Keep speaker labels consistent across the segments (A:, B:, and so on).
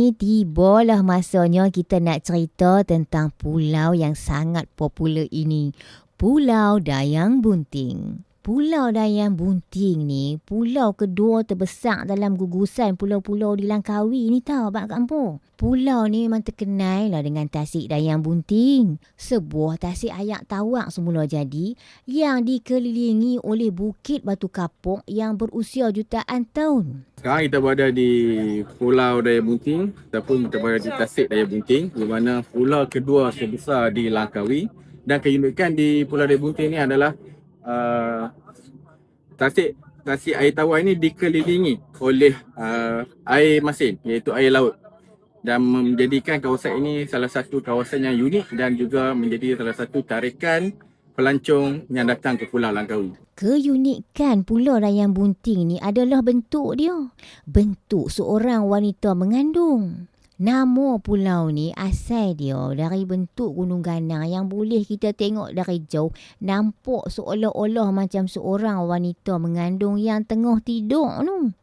A: ni tibalah masanya kita nak cerita tentang pulau yang sangat popular ini. Pulau Dayang Bunting. Pulau Dayang Bunting ni pulau kedua terbesar dalam gugusan pulau-pulau di Langkawi ni tahu Abang Kampung. Pulau ni memang terkenal lah dengan tasik Dayang Bunting. Sebuah tasik ayak tawak semula jadi yang dikelilingi oleh bukit batu kapuk yang berusia jutaan tahun.
B: Sekarang kita berada di Pulau Dayang Bunting ataupun kita berada di tasik Dayang Bunting, di mana pulau kedua terbesar di Langkawi. Dan keunikan di Pulau Dayang Bunting ni adalah tasik air tawar ini dikelilingi oleh air masin, iaitu air laut, dan menjadikan kawasan ini salah satu kawasan yang unik dan juga menjadi salah satu tarikan pelancong yang datang ke Pulau Langkawi.
A: Keunikan Pulau Dayang Bunting ni adalah bentuk dia. Bentuk seorang wanita mengandung. Nama pulau ni asal dia dari bentuk gunung ganang yang boleh kita tengok dari jauh, nampak seolah-olah macam seorang wanita mengandung yang tengah tidur tu.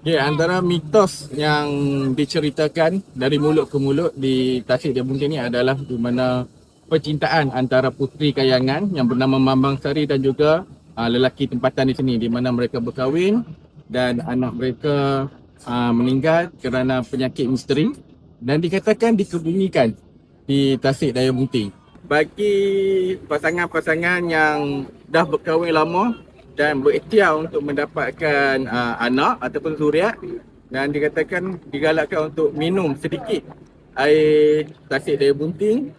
B: Ya, antara mitos yang diceritakan dari mulut ke mulut di tasik Dayang Bunting ni adalah di mana percintaan antara puteri kayangan yang bernama Mambang Sari dan juga lelaki tempatan di sini, di mana mereka berkahwin dan anak mereka meninggal kerana penyakit misteri dan dikatakan dikebumikan di tasik Dayang Bunting. Bagi pasangan-pasangan yang dah berkahwin lama dan berikhtiar untuk mendapatkan anak ataupun zuriat, dan dikatakan digalakkan untuk minum sedikit air tasik Dayang Bunting,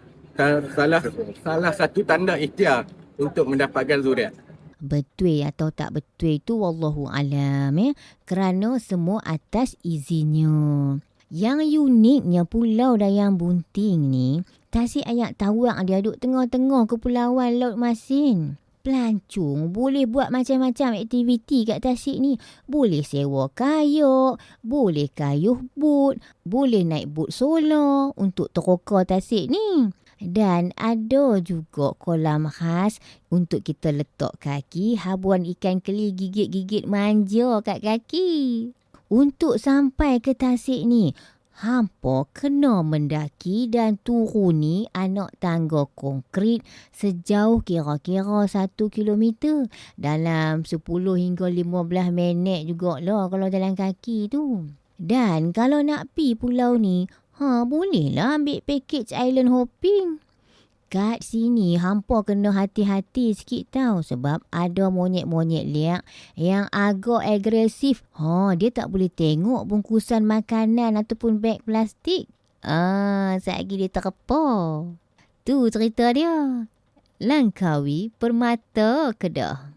B: salah satu tanda ikhtiar untuk mendapatkan zuriat.
A: Betul atau tak betul itu wallahu alam kerana semua atas izinnya. Yang uniknya Pulau Dayang Bunting ni, tasik ayak tawak dia duduk tengah-tengah kepulauan Laut Masin. Pelancong boleh buat macam-macam aktiviti kat tasik ni. Boleh sewa kayak, boleh kayuh bot, boleh naik bot solar untuk teroka tasik ni. Dan ada juga kolam khas untuk kita letak kaki, habuan ikan keli gigit-gigit manja kat kaki. Untuk sampai ke tasik ni, hampa kena mendaki dan turuni anak tangga konkrit sejauh kira-kira 1 kilometer. Dalam 10 hingga 15 minit jugalah kalau jalan kaki tu. Dan kalau nak pi pulau ni, bolehlah ambil package island hopping. Kat sini hampa kena hati-hati sikit tau, sebab ada monyet-monyet liar yang agak agresif. Dia tak boleh tengok bungkusan makanan ataupun beg plastik. Sekejap dia terpa. Tu cerita dia. Langkawi Permata Kedah.